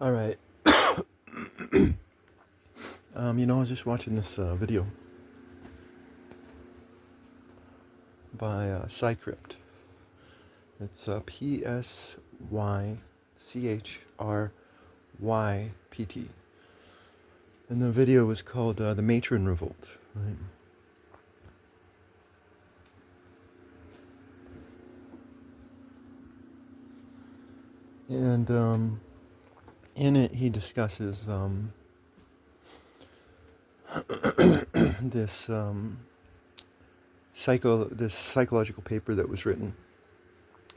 All right. I was just watching this video by Psycrypt. It's Psychrypt. And the video was called The Matron Revolt, right? And in it, he discusses this this psychological paper that was written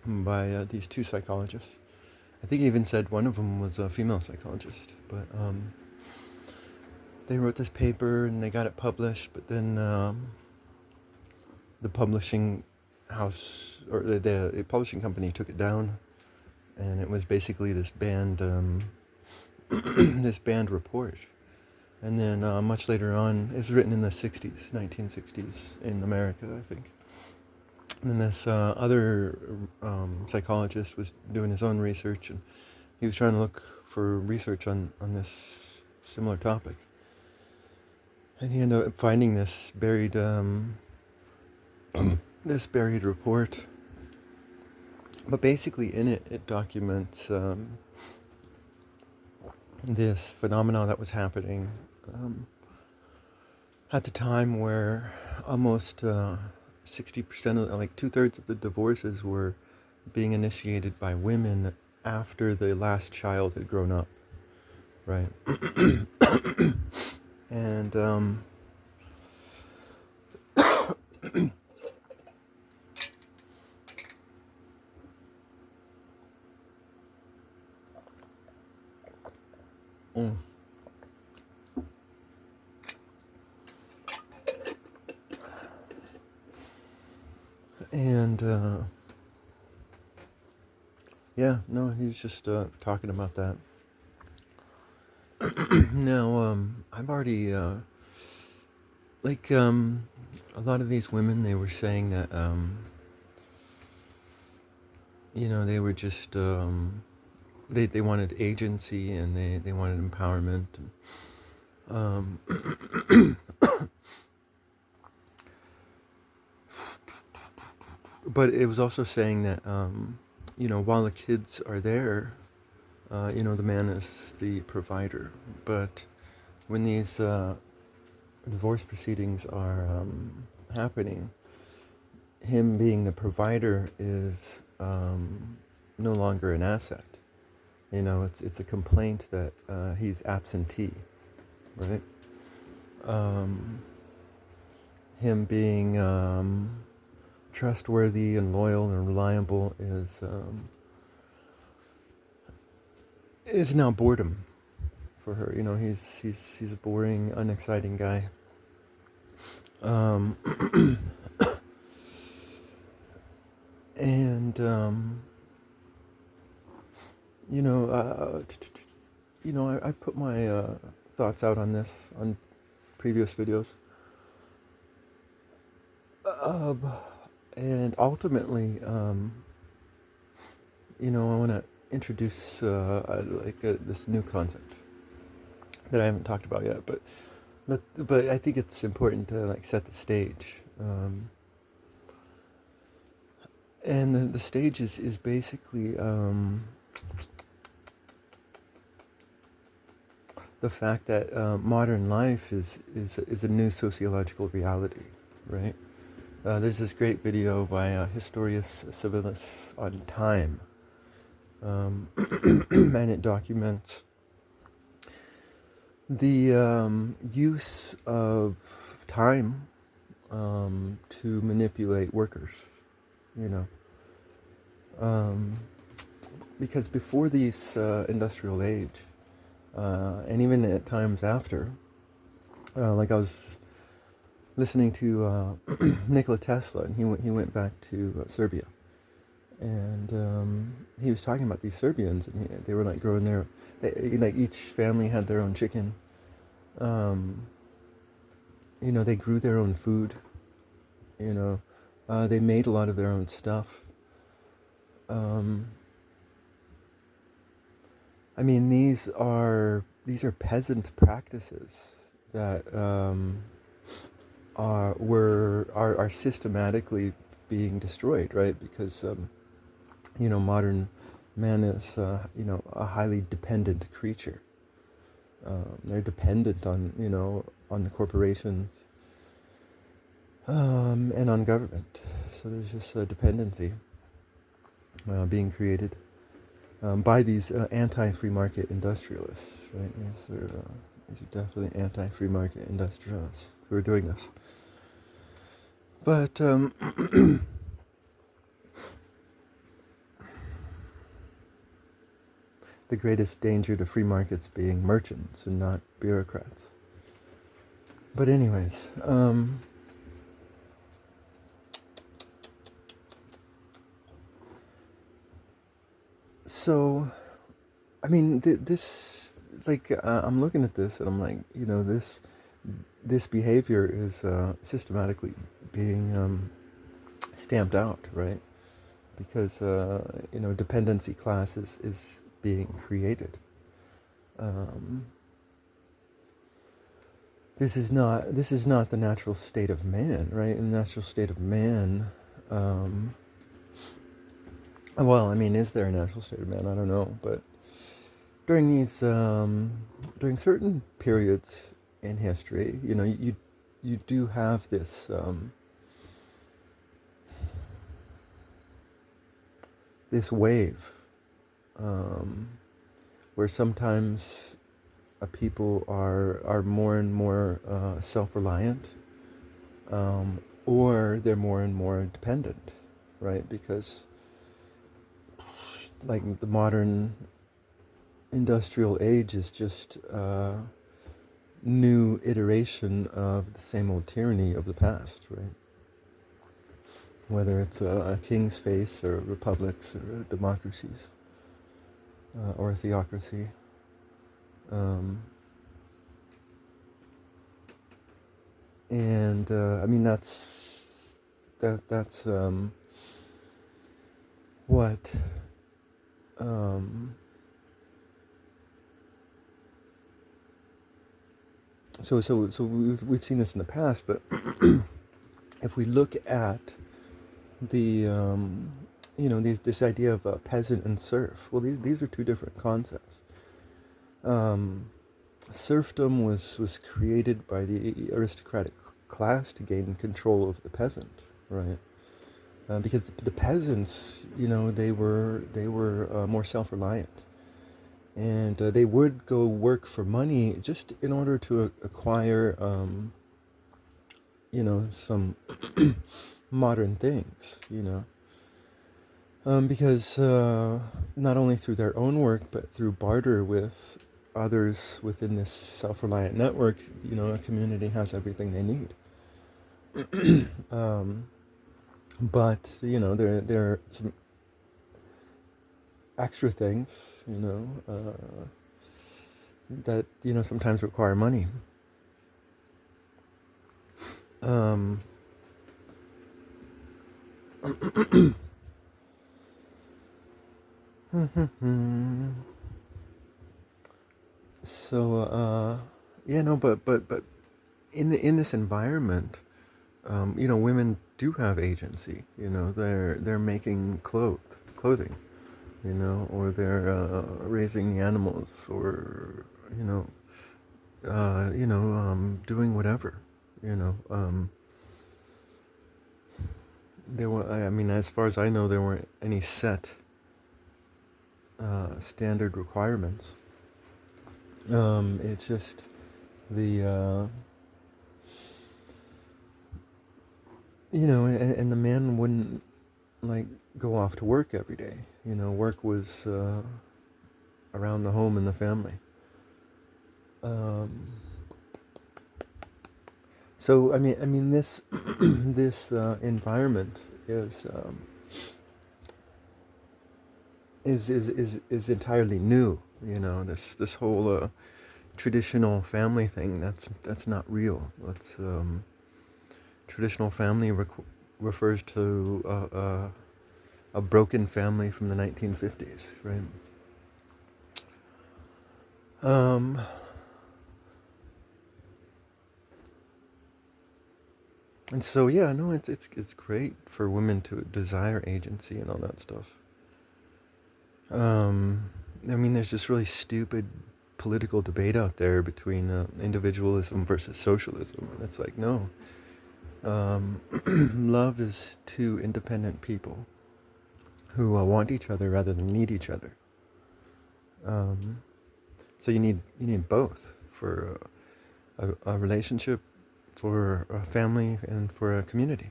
by these two psychologists. I think he even said one of them was a female psychologist, but they wrote this paper and they got it published, but then the publishing house or the publishing company took it down, and it was basically this banned this banned report. And then much later on, it's written in the 60s, 1960s in America, I think. And then this other psychologist was doing his own research, and he was trying to look for research on this similar topic. And he ended up finding this buried this buried report. But basically, in it, it documents this phenomenon that was happening at the time, where almost 60% of, like 2/3 of the divorces were being initiated by women after the last child had grown up, right? And mm, and yeah, no, he was just talking about that. Now, I've already like a lot of these women, they were saying that they were just they wanted agency, and they wanted empowerment. And, but it was also saying that while the kids are there, the man is the provider. But when these divorce proceedings are happening, him being the provider is no longer an asset. It's a complaint that he's absentee, right? Him being trustworthy and loyal and reliable is now boredom for her. He's a boring, unexciting guy. And I've put my thoughts out on this on previous videos. And ultimately, I want to introduce this new concept that I haven't talked about yet, but I think it's important to set the stage. And the stage is basically the fact that modern life is a new sociological reality, right? There's this great video by Historius Civilis on time, and it documents the use of time to manipulate workers, because before this industrial age, and even at times after, like I was listening to Nikola Tesla, and he went back to Serbia, and he was talking about these Serbians, and they were growing each family had their own chicken. They grew their own food. They made a lot of their own stuff. I mean, these are peasant practices that are systematically being destroyed, right? Because modern man is a highly dependent creature. They're dependent on the corporations and on government. So there's just a dependency being created by these anti-free market industrialists, right? These are definitely anti-free market industrialists who are doing this. But the greatest danger to free markets being merchants and not bureaucrats. But anyways, so I mean, this like I'm looking at this and I'm like, this behavior is systematically being stamped out, right? Because dependency class is being created. Um, this is not the natural state of man, right? In the natural state of man, um, well, I mean, is there a natural state of man? I don't know, but during these during certain periods in history, you do have this wave um, where sometimes people are more and more self-reliant, or they're more and more dependent, right? Because like the modern industrial age is just new iteration of the same old tyranny of the past, right? Whether it's a king's face or republics or democracies or a theocracy. Um, and I mean that's what um, so we've seen this in the past, but if we look at the this idea of peasant and serf, well, these are two different concepts. Um, Serfdom was created by the aristocratic class to gain control of the peasant, right? Because the peasants, they were more self-reliant, and they would go work for money just in order to acquire, some modern things, because not only through their own work but through barter with others within this self-reliant network, a community has everything they need. um, but there are some extra things, that sometimes require money. Um, so yeah, no, but in this environment, women do have agency. They're making clothing, or they're raising the animals, or doing whatever, you know. There were, I mean, as far as I know, there weren't any set standard requirements. It's just the and the man wouldn't like go off to work every day. Work was around the home and the family. Um, so I mean this this environment is entirely new. This whole traditional family thing, that's not real. That's traditional family refers to a broken family from the 1950s, right? Um, and so yeah, no, it's great for women to desire agency and all that stuff. Um, I mean, there's this really stupid political debate out there between individualism versus socialism, and it's like no, love is two independent people who want each other rather than need each other. Um, so you need both for a relationship, for a family, and for a community.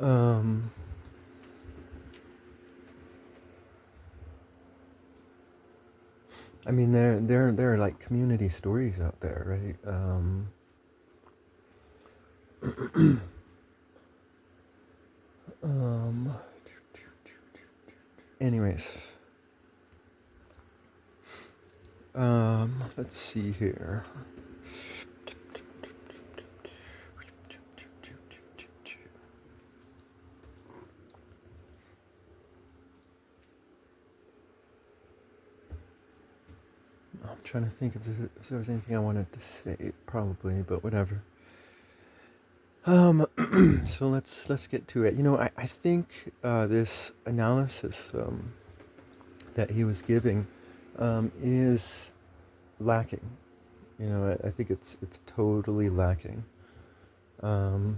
Um, I mean, there are like community stories out there, right? Um, anyways, let's see here. I'm trying to think if there was anything I wanted to say, probably, but whatever. So let's get to it. I think this analysis that he was giving is lacking. I think it's totally lacking. Um,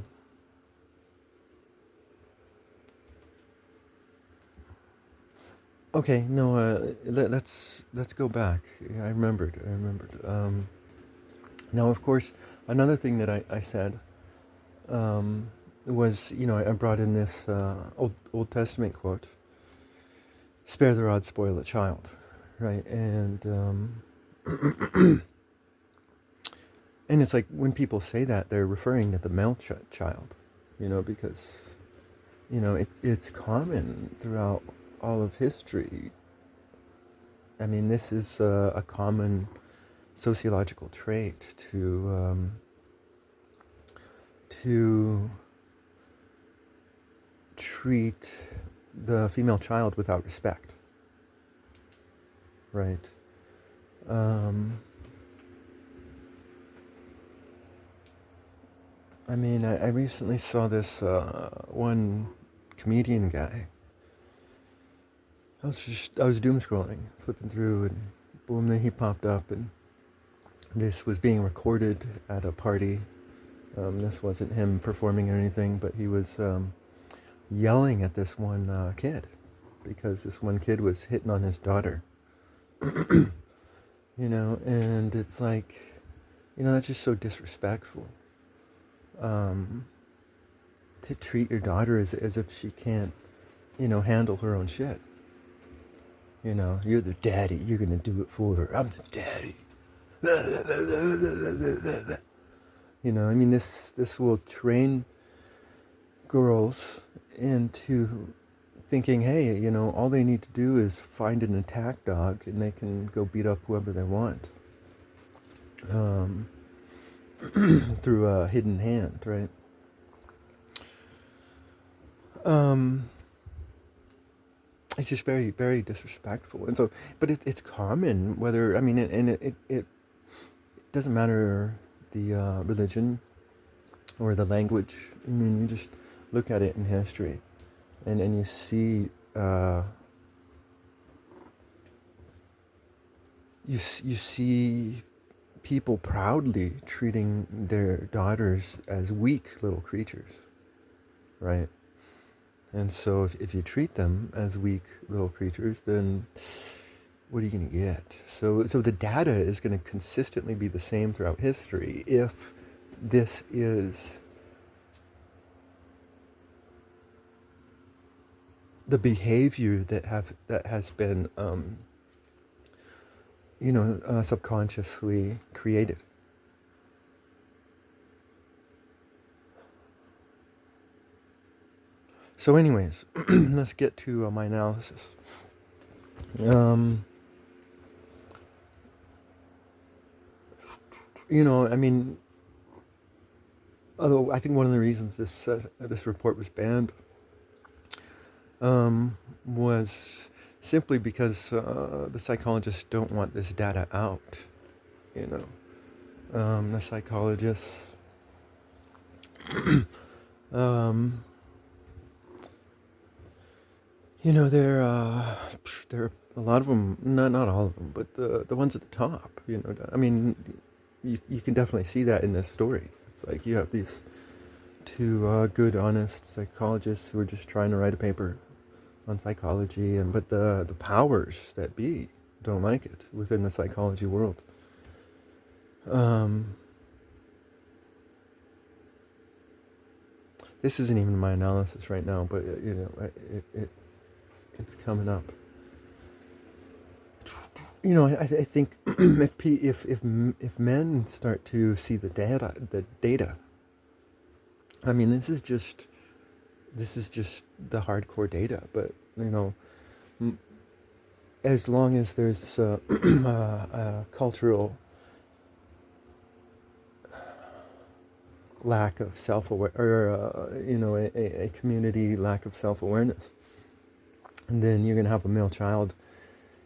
okay, no, let's go back. Yeah, I remembered. I remembered. Now, of course, another thing that I said um, was, I brought in this Old Testament quote: "Spare the rod, spoil the child," right? And it's like when people say that, they're referring to the male child, because it's common throughout all of history. I mean, this is a common sociological trait to treat the female child without respect, right? Um, I mean, I recently saw this one comedian guy. I was doom scrolling, flipping through, and boom, then he popped up, and this was being recorded at a party. This wasn't him performing or anything, but he was yelling at this one kid because this one kid was hitting on his daughter. And it's like, that's just so disrespectful. Um, to treat your daughter as if she can't, handle her own shit. You're the daddy. You're gonna do it for her. I'm the daddy. I mean, this will train girls into thinking, hey, all they need to do is find an attack dog and they can go beat up whoever they want um, through a hidden hand, right? It's just very, very disrespectful. And so, but it's common, whether, I mean, and it doesn't matter the religion or the language. I mean, you just look at it in history and you see you see people proudly treating their daughters as weak little creatures, right? And so if you treat them as weak little creatures, then what are you going to get? So the data is going to consistently be the same throughout history if this is the behavior that has been subconsciously created. So anyways, let's get to my analysis. I mean, although I think one of the reasons this report was banned was simply because the psychologists don't want this data out. You know, the psychologists, um, you know, there are a lot of them, not all of them, but the ones at the top. You know, I mean, you can definitely see that in this story. It's like you have these two good, honest psychologists who are just trying to write a paper on psychology, and but the powers that be don't like it within the psychology world. Um, this isn't even my analysis right now, but you know, it's coming up. You know, I think if men start to see the data, I mean, this is just the hardcore data. But you know, as long as there's a cultural lack of self-aware, or you know, a community lack of self-awareness, and then you're going to have a male child,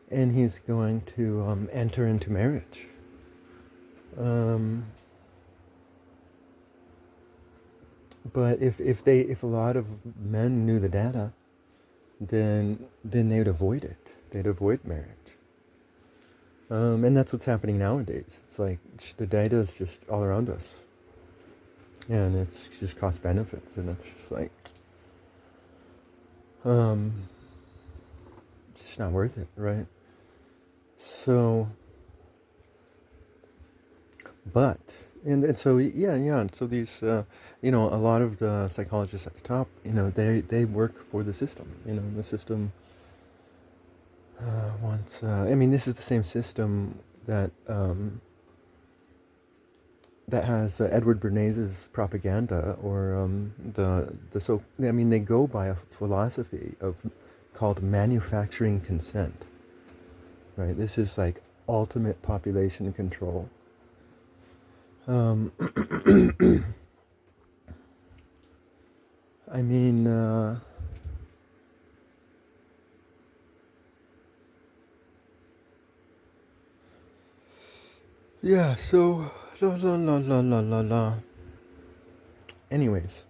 and he's going to enter into marriage. Um, but if a lot of men knew the data, then they'd avoid it. They'd avoid marriage. And that's what's happening nowadays. It's like the data is just all around us, and it's just cost benefits, and it's just like um, it's just not worth it, right? So, but and so yeah, and so these you know, a lot of the psychologists at the top, you know, they work for the system. You know, the system wants. I mean, this is the same system that has Edward Bernays' propaganda, or the so. I mean, they go by a philosophy of called manufacturing consent, right? This is like ultimate population control. Um, I mean, yeah. So la la la la la la la. Anyways,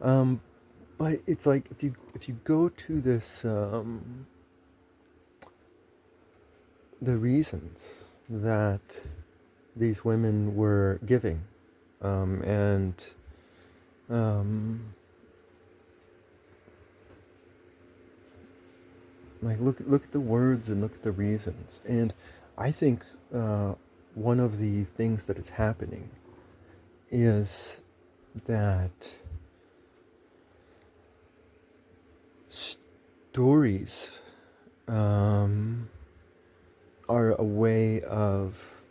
um, but it's like if you go to this the reasons that these women were giving, and um, like look at the words and look at the reasons. And I think one of the things that is happening is that stories are a way of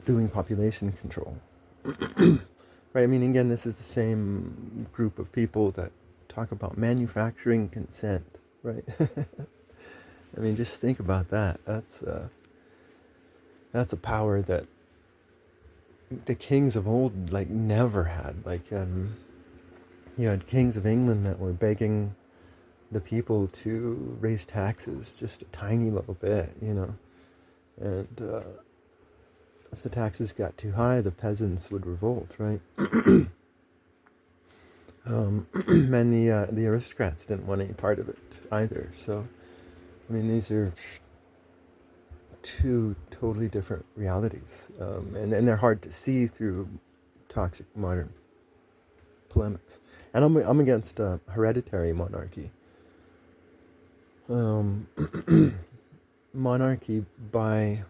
doing population control. Right? I mean, again, this is the same group of people that talk about manufacturing consent, right? I mean, just think about that. That's a power that the kings of old like never had. Like, you had kings of England that were begging the people to raise taxes just a tiny little bit, you know, and if the taxes got too high, the peasants would revolt, right? And the aristocrats didn't want any part of it either. So, I mean, these are two totally different realities, and they're hard to see through toxic modern polemics. And I'm against hereditary monarchy. Um, monarchy by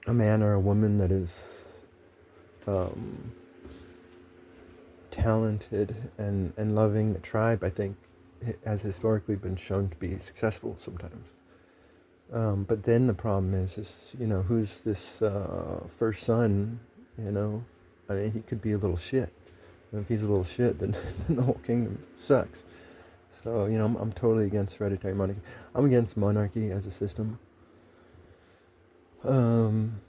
a man or a woman that is um, talented and loving the tribe, I think, has historically been shown to be successful sometimes. But then the problem is you know, who's this first son? You know, I mean, he could be a little shit. And if he's a little shit, then, then the whole kingdom sucks. So you know, I'm totally against hereditary monarchy. I'm against monarchy as a system. Um,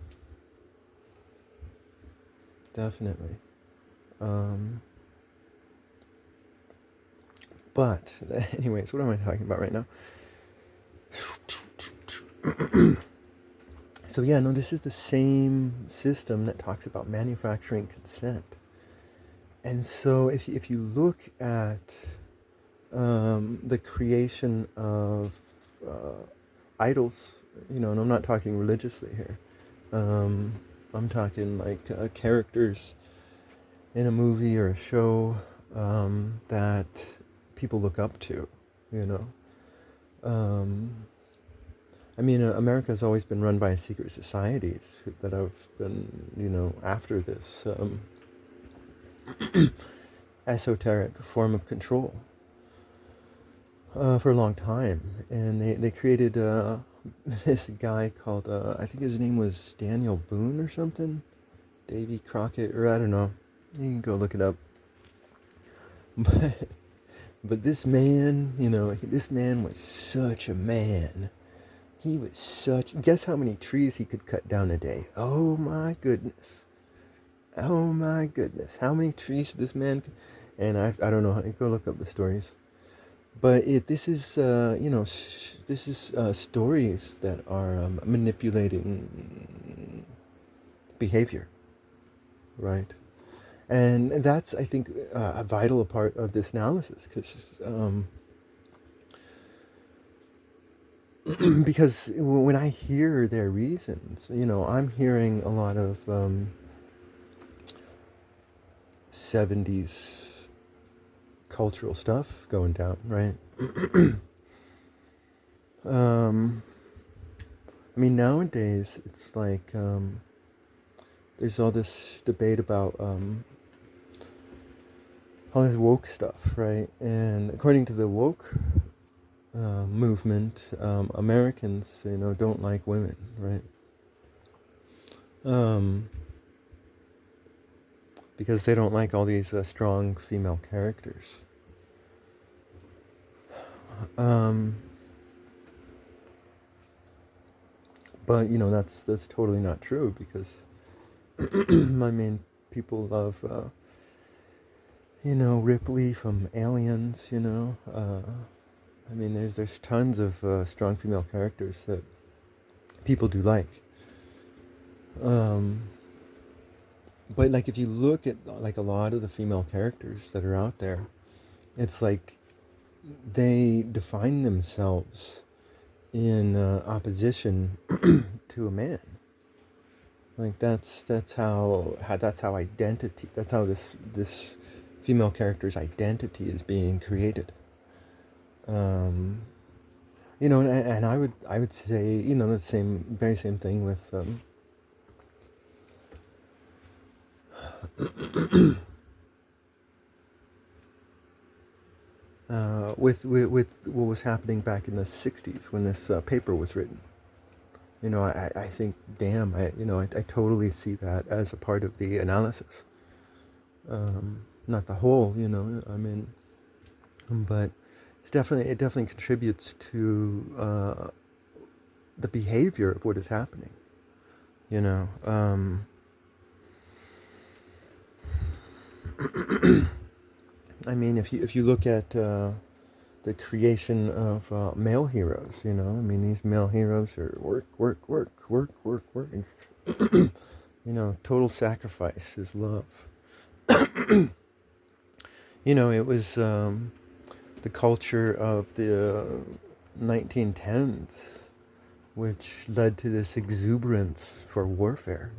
Definitely. Um, But anyways, what am I talking about right now? So yeah, no, this is the same system that talks about manufacturing consent. And so if you look at the creation of idols, and I'm not talking religiously here. I'm talking like characters in a movie or a show that people look up to, you know. I mean, America's always been run by secret societies that have been, after this esoteric form of control for a long time. And they created this guy called, I think his name was Daniel Boone or something. Davy Crockett, or I don't know. You can go look it up. But, but this man, this man was such a man. He was such. Guess how many trees he could cut down a day? Oh my goodness. Oh my goodness. How many trees this man could. And I don't know. Go look up the stories. But this is, this is stories that are manipulating behavior, right? And that's, I think, a vital part of this analysis, because when I hear their reasons, I'm hearing a lot of 70s cultural stuff going down, right? I mean, nowadays, it's like there's all this debate about all this woke stuff, right? And according to the woke movement, Americans, don't like women, right? Because they don't like all these strong female characters. But that's totally not true, because I mean, people love Ripley from Aliens. I mean, there's tons of strong female characters that people do like. But like, if you look at like a lot of the female characters that are out there, it's like they define themselves in opposition to a man. Like that's how identity. That's how this female character's identity is being created. And I would say, the very same thing with with what was happening back in the '60s when this paper was written. I think, damn, I totally see that as a part of the analysis. Not the whole, I mean, but it definitely contributes to the behavior of what is happening. I mean, if you look at the creation of male heroes, I mean, these male heroes are work, work, work, work, work, work. Total sacrifice is love. It was the culture of the 1910s, which led to this exuberance for warfare.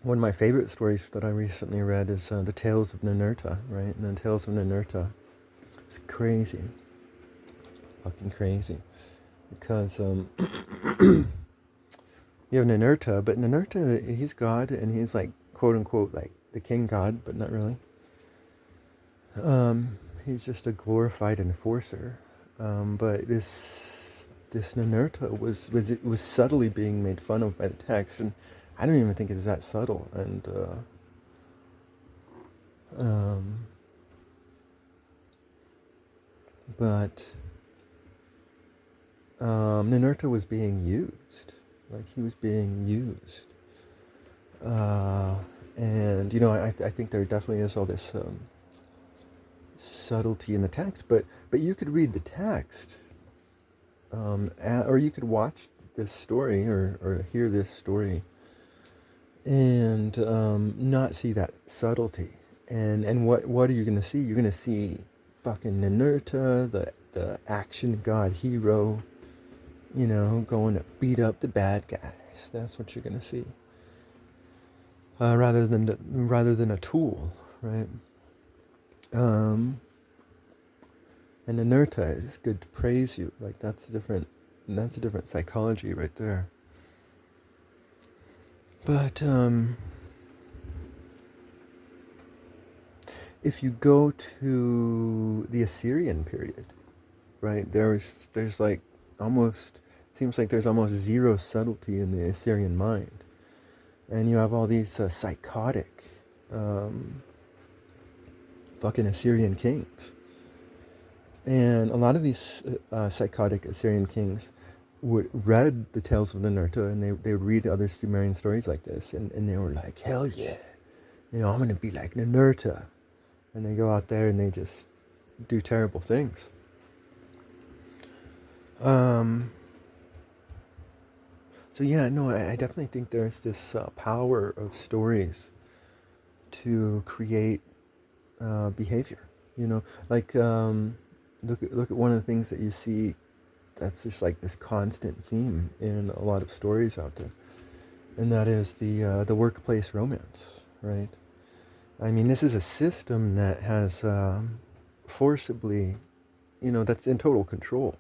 One of my favorite stories that I recently read is the Tales of Ninurta, right? And the Tales of Ninurta, it's crazy, fucking crazy, because you have Ninurta, but Ninurta, he's God, and he's like, quote unquote, like the king god, but not really. He's just a glorified enforcer. But this Ninurta was subtly being made fun of by the text, and I don't even think it's that subtle. And but Ninurta was being used, like he was being used, And I think there definitely is all this subtlety in the text, but you could read the text, or you could watch this story or hear this story and not see that subtlety. And what are you gonna see? You're gonna see fucking Ninurta, the action god hero, going to beat up the bad guys. That's what you're gonna see, rather than a tool, right? Um, and Ninurta is good to praise you. Like that's a different psychology right there. But if you go to the Assyrian period, right, there's like almost seems like there's almost zero subtlety in the Assyrian mind, and you have all these psychotic um, fucking Assyrian kings, and a lot of these psychotic Assyrian kings would read the tales of Ninurta, and they would read other Sumerian stories like this, and they were like, hell yeah, I'm gonna be like Ninurta, and they go out there and they just do terrible things. Um, so yeah, no, I definitely think there's this power of stories to create behavior. Like look at one of the things that you see that's just like this constant theme in a lot of stories out there, and that is the workplace romance, right? I mean, this is a system that has forcibly, that's in total control,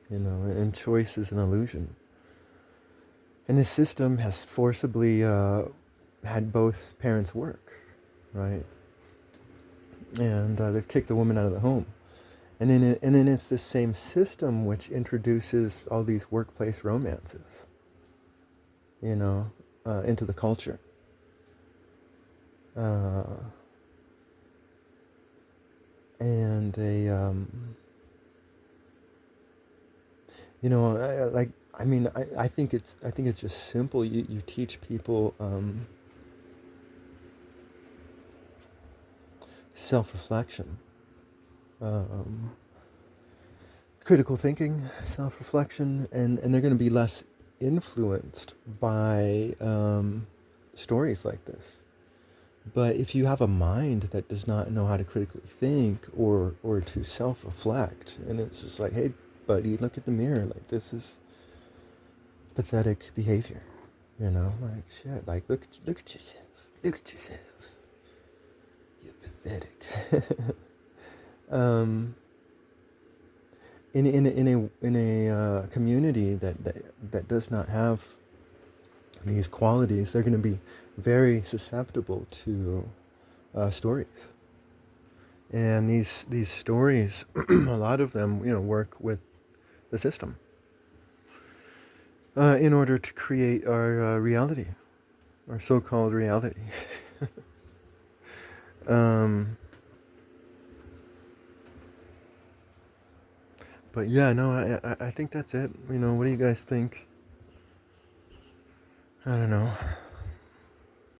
and choice is an illusion. And this system has forcibly had both parents work, right? And they've kicked the woman out of the home. And then it's the same system which introduces all these workplace romances, into the culture. Uh, and I think it's just simple. You teach people self-reflection, um, critical thinking, self-reflection, and they're going to be less influenced by stories like this. But if you have a mind that does not know how to critically think or to self-reflect, and it's just like, hey, buddy, look at the mirror. Like, this is pathetic behavior. Like, shit. Like, look at yourself. Look at yourself. You're pathetic. um, in a community that does not have these qualities, they're going to be very susceptible to stories. And these stories, a lot of them, work with the system in order to create our reality, our so-called reality. um, but yeah, no, I think that's it. What do you guys think? I don't know.